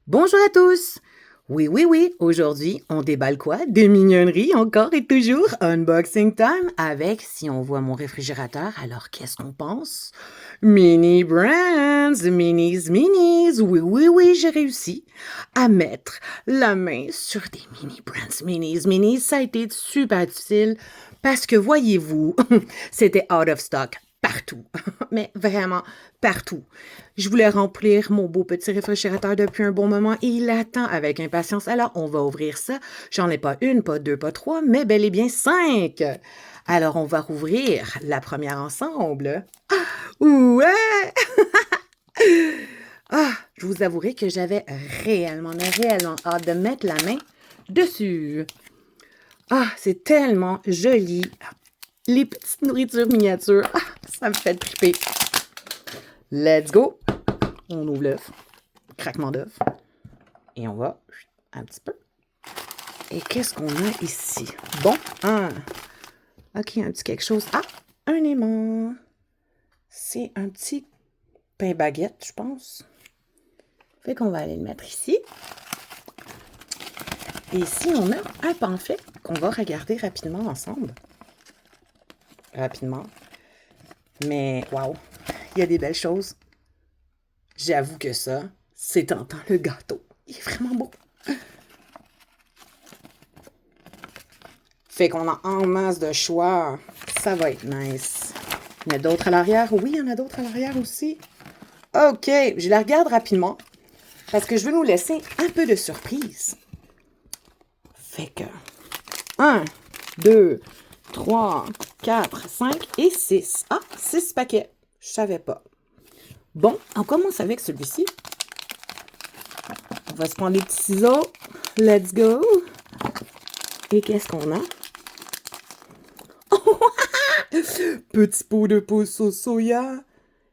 Bonjour à tous! Oui, oui, oui, aujourd'hui, on déballe quoi? Des mignonneries encore et toujours. Unboxing time avec, si on voit mon réfrigérateur, alors qu'est-ce qu'on pense? Mini Brands, minis, minis. Oui, oui, oui, j'ai réussi à mettre la main sur des mini Brands, minis, minis. Ça a été super difficile parce que, voyez-vous, c'était out of stock partout, mais vraiment partout. Je voulais remplir mon beau petit réfrigérateur depuis un bon moment et il attend avec impatience. Alors, on va ouvrir ça. J'en ai pas une, pas deux, pas trois, mais bel et bien cinq. Alors, on va rouvrir la première ensemble. Ouais! Ah, je vous avouerai que j'avais réellement, mais réellement hâte de mettre la main dessus. Ah, c'est tellement joli. Les petites nourritures miniatures. Ah, ça me fait triper. Let's go! On ouvre l'œuf. Craquement d'œuf. Et on va un petit peu. Et qu'est-ce qu'on a ici? Bon, OK, un petit quelque chose. Ah, un aimant. C'est un petit pain baguette, je pense. Fait qu'on va aller le mettre ici. Et ici, on a un pamphlet qu'on va regarder rapidement ensemble. Rapidement. Mais, waouh, il y a des belles choses. J'avoue que ça, c'est tentant. Le gâteau, il est vraiment beau. Fait qu'on a en masse de choix. Ça va être nice. Il y en a d'autres à l'arrière. Oui, il y en a d'autres à l'arrière aussi. OK, je la regarde rapidement parce que je veux nous laisser un peu de surprise. Fait que 1, 2, 3, 4, 5 et 6. Ah, 6 paquets. Je savais pas. Bon, on commence avec celui-ci. On va se prendre les petits ciseaux. Let's go. Et qu'est-ce qu'on a? Petit pot de sauce au soya.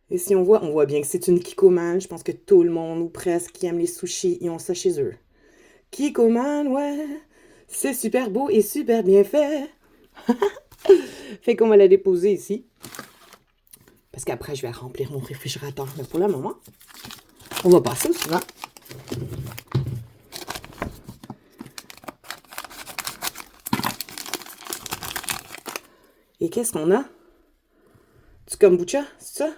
Et si on voit bien que c'est une Kikoman. Je pense que tout le monde, ou presque, qui aime les sushis, ils ont ça chez eux. Kikoman, ouais, c'est super beau et super bien fait. Fait qu'on va la déposer ici. Parce qu'après, je vais remplir mon réfrigérateur. Mais pour le moment, on va passer au suivant. Et qu'est-ce qu'on a? Du kombucha, c'est ça?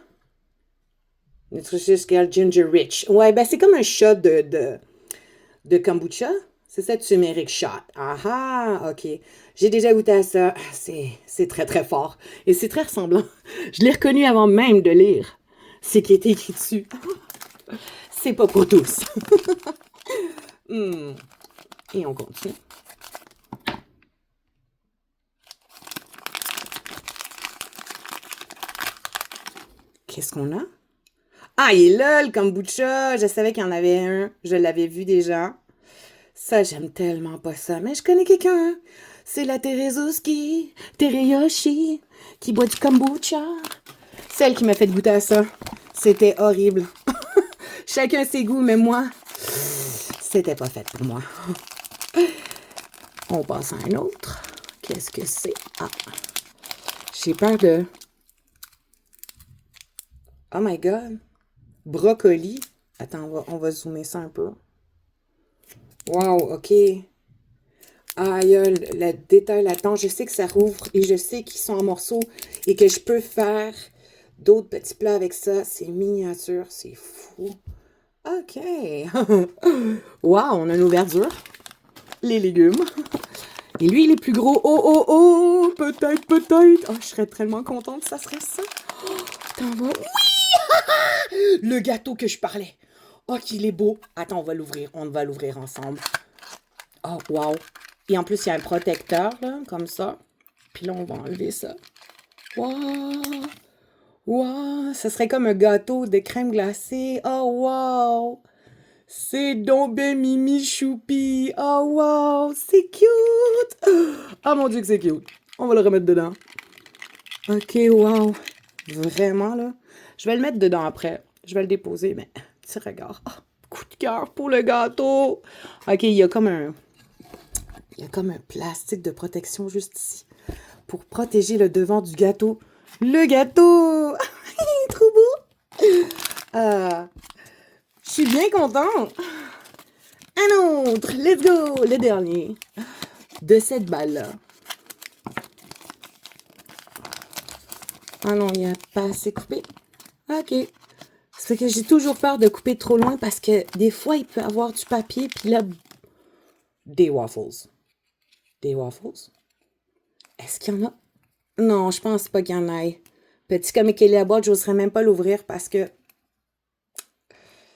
Nutritious Ginger Rich. Ouais, ben c'est comme un shot de kombucha. C'est ça, turmeric shot. Ah ah, ok. J'ai déjà goûté à ça. C'est très très fort. Et c'est très ressemblant. Je l'ai reconnu avant même de lire ce qui était écrit dessus. C'est pas pour tous. Et on continue. Qu'est-ce qu'on a? Ah, il est là, le kombucha. Je savais qu'il y en avait un. Je l'avais vu déjà. Ça, j'aime tellement pas ça. Mais je connais quelqu'un. C'est la Terezuski, Tereyoshi, qui boit du kombucha. Celle qui m'a fait goûter à ça. C'était horrible. Chacun ses goûts, mais moi, c'était pas fait pour moi. On passe à un autre. Qu'est-ce que c'est? Ah, j'ai peur de... Oh my God. Brocoli. Attends, on va zoomer ça un peu. Wow, ok. Ah, il y a le détail là-dedans. Je sais que ça rouvre et je sais qu'ils sont en morceaux et que je peux faire d'autres petits plats avec ça. C'est miniature, c'est fou. OK. Wow, on a une ouverture. Les légumes. Et lui, il est plus gros. Oh, oh, oh! Peut-être, peut-être. Oh, je serais tellement contente, ça serait ça. Oh, t'en vas. Oui! Le gâteau que je parlais. Oh, qu'il est beau. Attends, on va l'ouvrir. On va l'ouvrir ensemble. Oh, wow. Et en plus, il y a un protecteur, là, comme ça. Puis là, on va enlever ça. Wow! Wow! Ça serait comme un gâteau de crème glacée. Oh, wow! C'est donc ben mimi choupi. Oh, wow! C'est cute! Oh mon Dieu que c'est cute. On va le remettre dedans. OK, wow. Vraiment, là. Je vais le mettre dedans après. Je vais le déposer, mais petit regard. Oh, coup de cœur pour le gâteau. OK, il y a comme un plastique de protection juste ici pour protéger le devant du gâteau. Le gâteau! Il est trop beau! Je suis bien contente! un autre. Let's go. Le dernier de cette balle-là. Ah non, il n'y a pas assez coupé. OK. C'est que j'ai toujours peur de couper trop loin parce que des fois, il peut y avoir du papier, puis là, des waffles. Des waffles? Est-ce qu'il y en a? Non, je pense pas qu'il y en ait. Petit comme qu'elle est la boîte, j'oserais même pas l'ouvrir parce que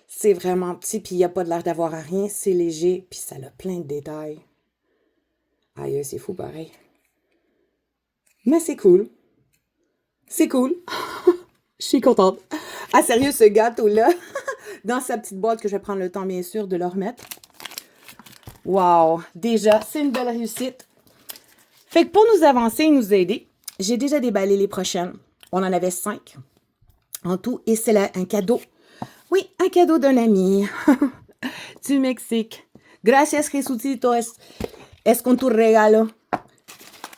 c'est vraiment petit, puis il n'y a pas de l'air d'avoir à rien. C'est léger, puis ça a plein de détails. Aïe, c'est fou pareil. Mais c'est cool. C'est cool. Je suis contente. Ah, sérieux, ce gâteau-là, dans sa petite boîte que je vais prendre le temps, bien sûr, de le remettre. Wow! Déjà, c'est une belle réussite. Fait que pour nous avancer et nous aider, j'ai déjà déballé les prochaines. On en avait 5 en tout, et c'est là un cadeau. Oui, un cadeau d'un ami du Mexique. Gracias, Jesucito, es con tu regalo.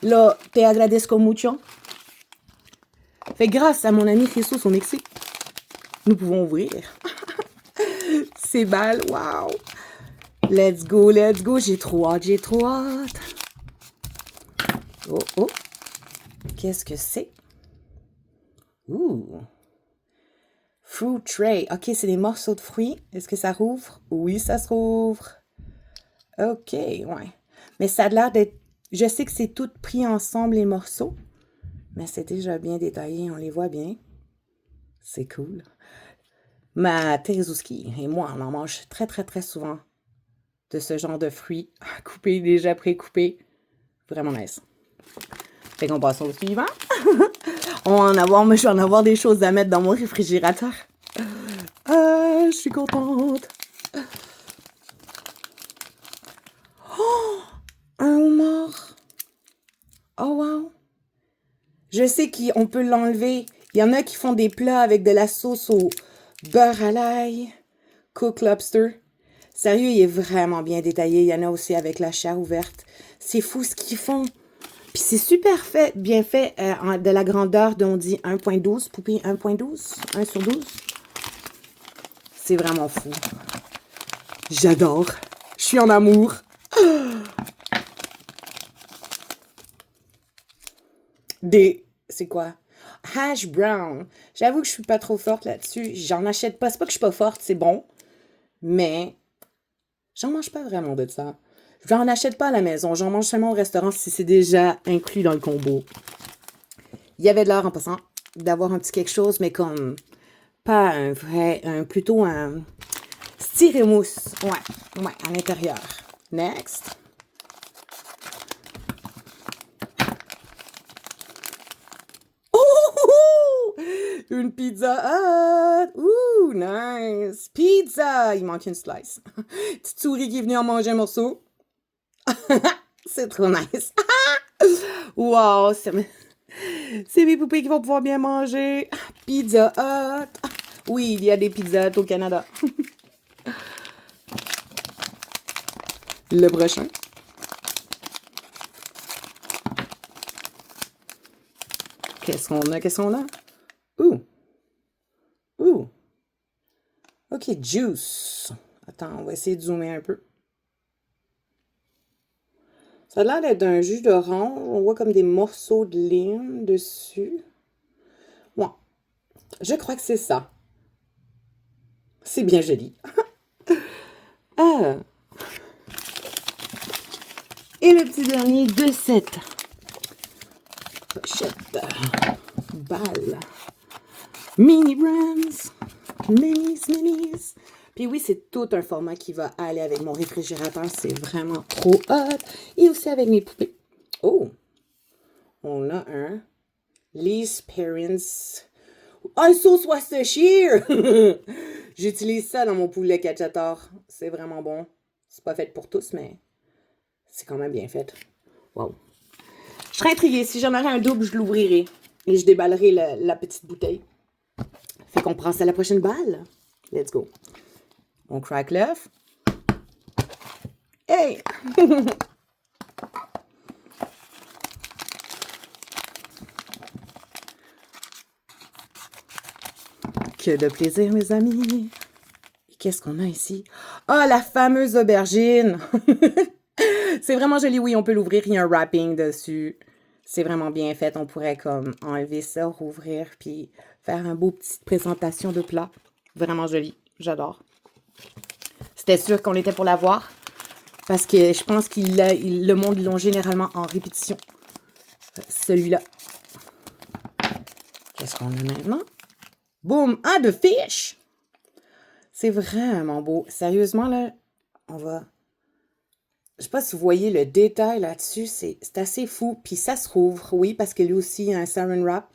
Te agradezco mucho. Fait que grâce à mon ami Jesus au Mexique, nous pouvons ouvrir ces balles. Wow! Let's go, let's go. J'ai trop hâte, j'ai trop hâte. Oh, oh. Qu'est-ce que c'est? Ouh. Fruit tray. OK, c'est des morceaux de fruits. Est-ce que ça rouvre? Oui, ça se rouvre. OK, ouais. Mais ça a l'air d'être... Je sais que c'est tout pris ensemble, les morceaux. Mais c'est déjà bien détaillé. On les voit bien. C'est cool. Ma Terezuski et moi, on en mange très, très, très souvent de ce genre de fruits coupés, déjà pré-coupés. Vraiment nice. Fait qu'on passe au suivant. Moi, je vais en avoir des choses à mettre dans mon réfrigérateur. Je suis contente. Oh, un homard. Oh, wow. Je sais qu'on peut l'enlever. Il y en a qui font des plats avec de la sauce au beurre à l'ail. Cook Lobster. Sérieux, il est vraiment bien détaillé. Il y en a aussi avec la chair ouverte. C'est fou ce qu'ils font. Puis c'est super fait, bien fait, de la grandeur dont on dit 1.12, poupée 1.12, 1 sur 12. C'est vraiment fou. J'adore. Je suis en amour. C'est quoi? Hash brown. J'avoue que je suis pas trop forte là-dessus. J'en achète pas. C'est pas que je suis pas forte, c'est bon. Mais j'en mange pas vraiment de ça. J'en achète pas à la maison. J'en mange seulement au restaurant si c'est déjà inclus dans le combo. Il y avait de l'air en passant d'avoir un petit quelque chose, mais comme pas un vrai, plutôt un styromousse. Ouais, à l'intérieur. Next. Oh! Une pizza hut! Ouh, nice! Pizza! Il manque une slice. Petite souris qui est venue en manger un morceau. C'est trop nice. Wow! C'est mes poupées qui vont pouvoir bien manger. Pizza hut! Oui, il y a des pizzas au Canada. Le prochain. Qu'est-ce qu'on a? Ouh. OK, juice. Attends, on va essayer de zoomer un peu. Ça a l'air d'être un jus d'orange. On voit comme des morceaux de lime dessus. Ouais. Je crois que c'est ça. C'est bien joli. Ah. Et le petit dernier de cette pochette. Balle. Mini brands. Minis. Puis oui, c'est tout un format qui va aller avec mon réfrigérateur. C'est vraiment trop hot. Et aussi avec mes poupées. Oh! On a un Lee's Parents. Un sauce Worcestershire! J'utilise ça dans mon poulet cacciator. C'est vraiment bon. C'est pas fait pour tous, mais c'est quand même bien fait. Wow. Je serais intriguée. Si j'en aurais un double, je l'ouvrirai. Et je déballerai la petite bouteille. Fait qu'on prend ça à la prochaine balle. Let's go. On craque l'œuf. Hey! Que de plaisir, mes amis. Et qu'est-ce qu'on a ici? Ah, la fameuse aubergine! C'est vraiment joli, oui, on peut l'ouvrir, il y a un wrapping dessus. C'est vraiment bien fait, on pourrait comme enlever ça, rouvrir, puis faire un beau petite présentation de plat. Vraiment joli, j'adore. C'était sûr qu'on était pour l'avoir, parce que je pense le monde l'ont généralement en répétition. Celui-là. Qu'est-ce qu'on a maintenant? Boom! Ah, de fish! C'est vraiment beau. Sérieusement, là, on va... Je sais pas si vous voyez le détail là-dessus, c'est assez fou. Puis ça se rouvre, oui, parce que lui aussi, il a un saran wrap.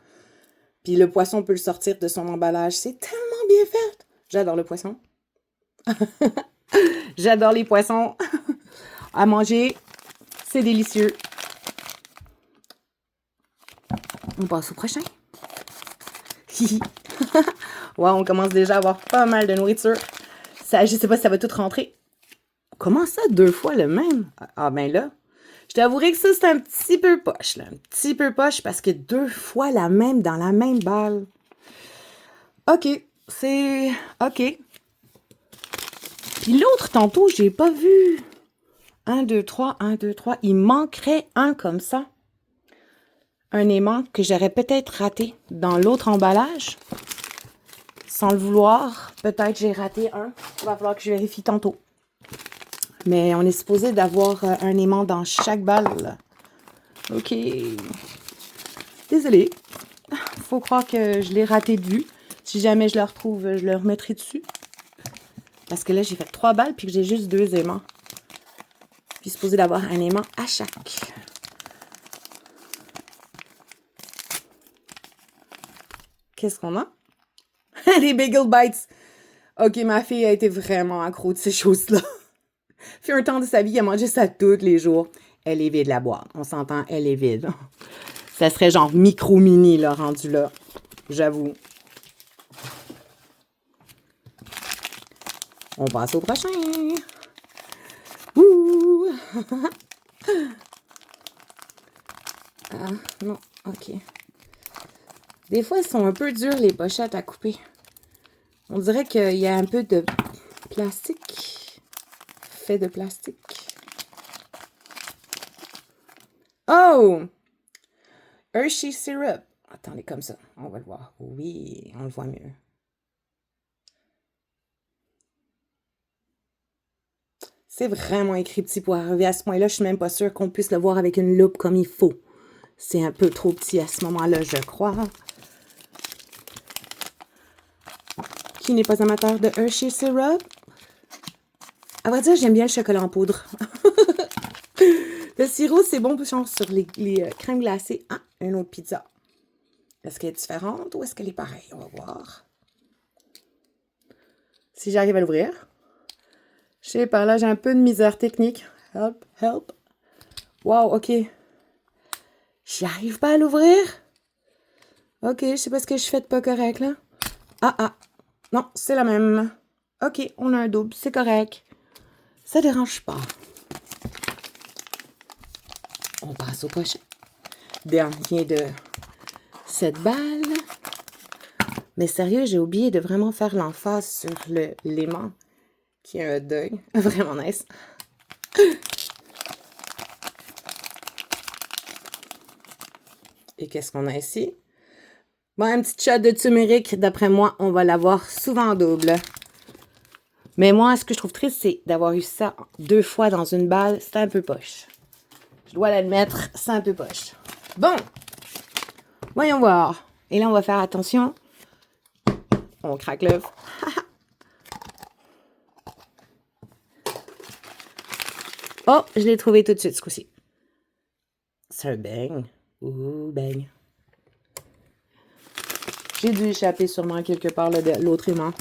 Puis le poisson peut le sortir de son emballage. C'est tellement bien fait. J'adore le poisson. J'adore les poissons. À manger, c'est délicieux. On passe au prochain. Ouais, on commence déjà à avoir pas mal de nourriture. Ça, je sais pas si ça va tout rentrer. Comment ça, 2 fois le même? Ah ben là, je t'avouerai que ça, c'est un petit peu poche, là. Un petit peu poche parce que 2 fois la même dans la même balle. OK, c'est... OK. Puis l'autre, tantôt, j'ai pas vu. 1, 2, 3, 1, 2, 3. Il manquerait un comme ça. Un aimant que j'aurais peut-être raté dans l'autre emballage. Sans le vouloir, peut-être j'ai raté un. Il va falloir que je vérifie tantôt. Mais on est supposé d'avoir un aimant dans chaque balle. OK. Désolée. Faut croire que je l'ai raté de vue. Si jamais je le retrouve, je le remettrai dessus. Parce que là, j'ai fait 3 balles puis que j'ai juste 2 aimants. Puis supposé d'avoir un aimant à chaque. Qu'est-ce qu'on a? Les Bagel Bites! OK, ma fille a été vraiment accro de ces choses-là. Fait un temps de sa vie, elle mangeait ça tous les jours. Elle est vide, la boîte. On s'entend, elle est vide. Ça serait genre micro-mini, là, rendu là. J'avoue. On passe au prochain. Ouh! Ah, non, OK. Des fois, elles sont un peu dures, les pochettes à couper. On dirait qu'il y a un peu de plastique. Fait de plastique. Oh! Hershey Syrup. Attendez, comme ça. On va le voir. Oui, on le voit mieux. C'est vraiment écrit petit pour arriver à ce point-là. Je suis même pas sûre qu'on puisse le voir avec une loupe comme il faut. C'est un peu trop petit à ce moment-là, je crois. Qui n'est pas amateur de Hershey Syrup? À vrai dire, j'aime bien le chocolat en poudre. Le sirop, c'est bon genre sur les crèmes glacées. Ah, une autre pizza. Est-ce qu'elle est différente ou est-ce qu'elle est pareille? On va voir. Si j'arrive à l'ouvrir. Je sais pas, là, j'ai un peu de misère technique. Help, help. Wow, OK. J'arrive pas à l'ouvrir? OK, je sais pas ce que je fais de pas correct, là. Ah, ah. Non, c'est la même. OK, on a un double, c'est correct. Ça dérange pas. On passe au prochain. Dernier de cette balle. Mais sérieux, j'ai oublié de vraiment faire l'emphase sur l'aimant qui a un deuil. Vraiment nice. Et qu'est-ce qu'on a ici? Bon, un petit shot de turmeric, d'après moi, on va l'avoir souvent en double. Mais moi, ce que je trouve triste, c'est d'avoir eu ça 2 fois dans une balle. C'est un peu poche. Je dois l'admettre, c'est un peu poche. Bon, voyons voir. Et là, on va faire attention. On craque l'œuf. Oh, je l'ai trouvé tout de suite ce coup-ci. C'est un beigne. Ouh, beigne. J'ai dû échapper sûrement quelque part l'autre aimant.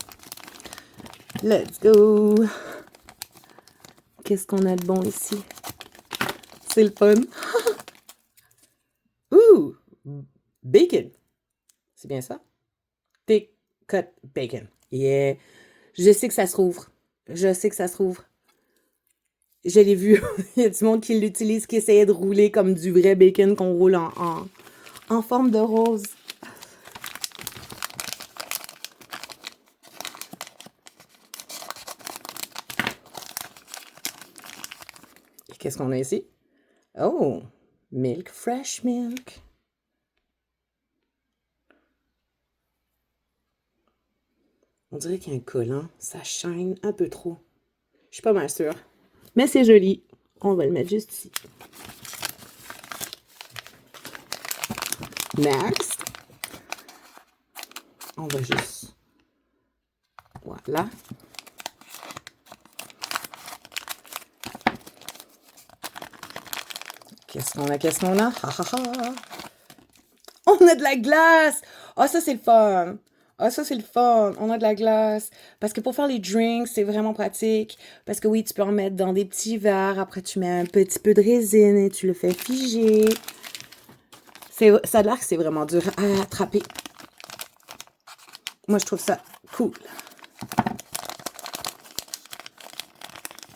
Let's go! Qu'est-ce qu'on a de bon ici? C'est le fun. Ouh! Bacon. C'est bien ça? Thick cut bacon. Yeah! Je sais que ça se rouvre. Je sais que ça se rouvre. Je l'ai vu. Il y a du monde qui l'utilise, qui essayait de rouler comme du vrai bacon qu'on roule en forme de rose. Qu'est-ce qu'on a ici? Oh! Milk, fresh milk. On dirait qu'il y a un collant. Ça shine un peu trop. Je suis pas mal sûre. Mais c'est joli. On va le mettre juste ici. Next. On va juste... Voilà. Qu'est-ce qu'on a? Qu'est-ce qu'on a? Ha ha ha! On a de la glace! Ah, ça, c'est le fun! Ah, ça, c'est le fun! On a de la glace. Parce que pour faire les drinks, c'est vraiment pratique. Parce que oui, tu peux en mettre dans des petits verres. Après, tu mets un petit peu de résine et tu le fais figer. Ça a l'air que c'est vraiment dur à attraper. Moi, je trouve ça cool.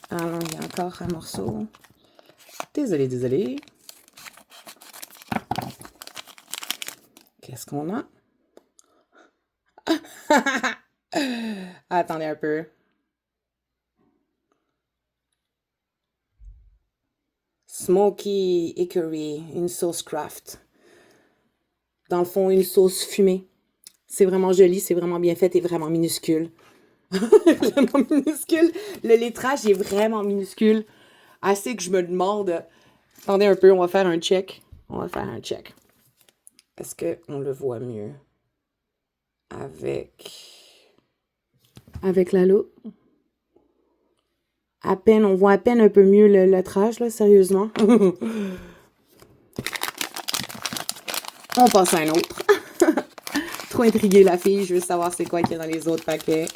Ah non, il y a encore un morceau. Désolée, désolée. Qu'est-ce qu'on a? Attendez un peu. Smoky Hickory, une sauce craft. Dans le fond, une sauce fumée. C'est vraiment joli, c'est vraiment bien fait et vraiment minuscule. Vraiment minuscule. Le lettrage est vraiment minuscule. Assez que je me demande... Attendez un peu, on va faire un check. On va faire un check. Est-ce qu'on le voit mieux? Avec la loupe. À peine, on voit à peine un peu mieux le lettrage, là, sérieusement. On passe à un autre. Trop intriguée, la fille. Je veux savoir c'est quoi qu'il y a dans les autres paquets.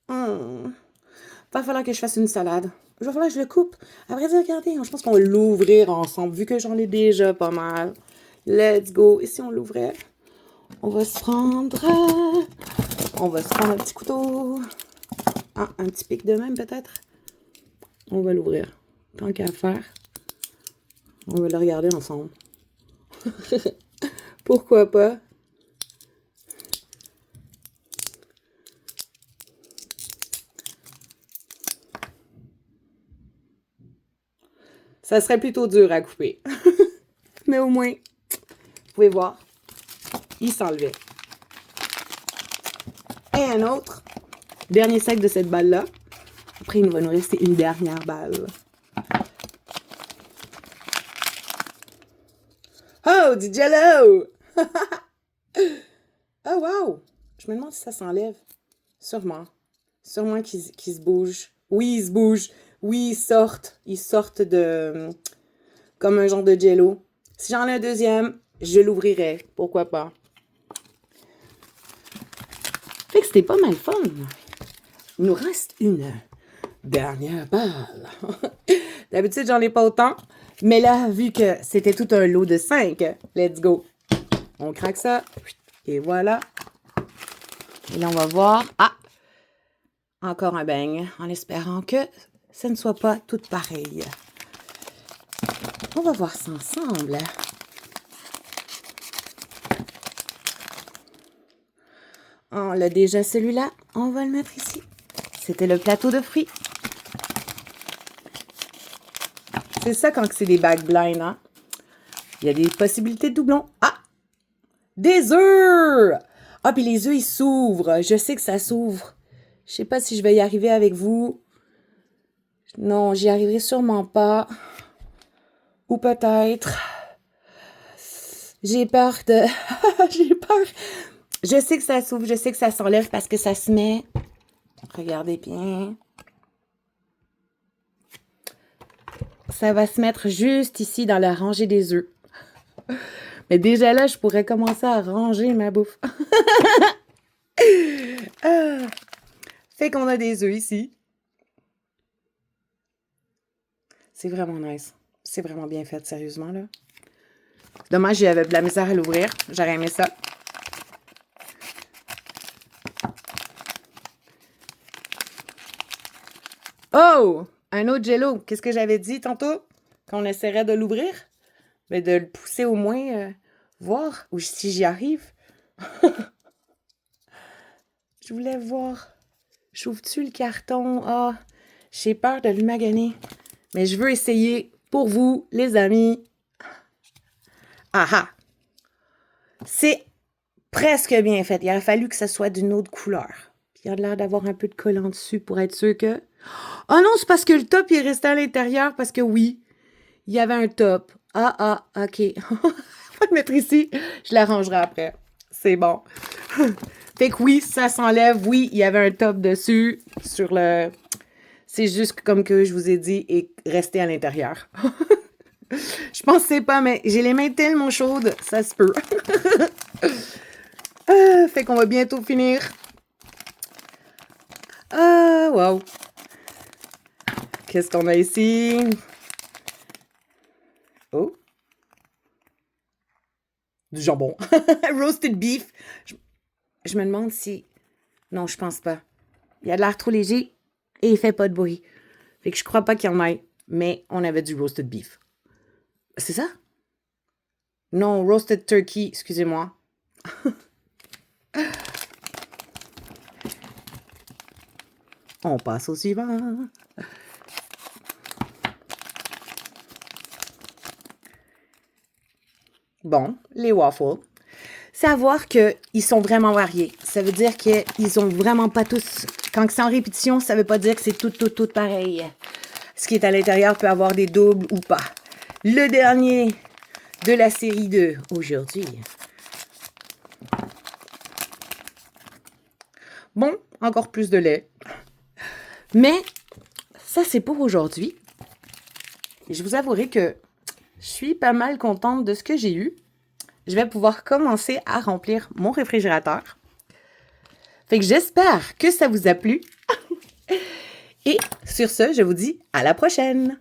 Va falloir que je fasse une salade. Il va falloir que je le coupe. À vrai dire, regardez, je pense qu'on va l'ouvrir ensemble, vu que j'en ai déjà pas mal. Let's go. Et si on l'ouvrait? On va se prendre un petit couteau. Ah, un petit pic de même, peut-être? On va l'ouvrir. Tant qu'à faire. On va le regarder ensemble. Pourquoi pas? Ça serait plutôt dur à couper. Mais au moins, vous pouvez voir, il s'enlevait. Et un autre. Dernier sac de cette balle-là. Après, il va nous rester une dernière balle. Oh, du Jello! Oh, wow! Je me demande si ça s'enlève. Sûrement. Sûrement qu'ils se bougent. Oui, ils se bougent. Oui, ils sortent. Ils sortent de... comme un genre de Jello. Si j'en ai un deuxième, je l'ouvrirai. Pourquoi pas? Fait que c'était pas mal fun. Il nous reste une dernière balle. D'habitude, j'en ai pas autant. Mais là, vu que c'était tout un lot de 5, let's go. On craque ça. Et voilà. Et là, on va voir. Ah! Encore un beigne. En espérant que ça ne soit pas tout pareil. On va voir ça ensemble. On l'a déjà celui-là. On va le mettre ici. C'était le plateau de fruits. C'est ça quand c'est des bagues blind, hein? Il y a des possibilités de doublons. Ah! Des œufs! Ah, puis les œufs, ils s'ouvrent. Je sais que ça s'ouvre. Je sais pas si je vais y arriver avec vous. Non, j'y arriverai sûrement pas. Ou peut-être. J'ai peur de... J'ai peur. Je sais que ça s'ouvre, je sais que ça s'enlève parce que ça se met. Regardez bien. Ça va se mettre juste ici dans la rangée des œufs. Mais déjà là, je pourrais commencer à ranger ma bouffe. Fait qu'on a des œufs ici. C'est vraiment nice. C'est vraiment bien fait, sérieusement, là. Dommage, j'avais de la misère à l'ouvrir. J'aurais aimé ça. Oh! Un autre Jello. Qu'est-ce que j'avais dit tantôt? Qu'on essaierait de l'ouvrir? Mais de le pousser au moins, voir. Ou si j'y arrive. Je voulais voir. J'ouvre-tu le carton? Ah, j'ai peur de le maganer. Mais je veux essayer pour vous, les amis. Ah! C'est presque bien fait. Il aurait fallu que ça soit d'une autre couleur. Puis il a l'air d'avoir un peu de collant dessus pour être sûr que... Oh non, c'est parce que le top est resté à l'intérieur parce que oui, il y avait un top. OK. On va le mettre ici. Je l'arrangerai après. C'est bon. Fait que oui, ça s'enlève. Oui, il y avait un top dessus sur le... C'est juste comme que je vous ai dit, et resté à l'intérieur. Je pensais pas, mais j'ai les mains tellement chaudes, ça se peut. Fait qu'on va bientôt finir. Wow. Qu'est-ce qu'on a ici? Oh. Du jambon. Roasted beef. Je me demande si... Non, je pense pas. Il a de l'air trop léger et il fait pas de bruit. Fait que je crois pas qu'il y en ait. Mais on avait du roasted beef. C'est ça? Non, roasted turkey, excusez-moi. On passe au suivant. Bon, les waffles. Savoir qu'ils sont vraiment variés. Ça veut dire qu'ils ont vraiment pas tous... Quand c'est en répétition, ça veut pas dire que c'est tout pareil. Ce qui est à l'intérieur peut avoir des doubles ou pas. Le dernier de la série 2 aujourd'hui. Bon, encore plus de lait. Mais ça, c'est pour aujourd'hui. Je vous avouerai que je suis pas mal contente de ce que j'ai eu. Je vais pouvoir commencer à remplir mon réfrigérateur. Fait que j'espère que ça vous a plu. Et sur ce, je vous dis à la prochaine!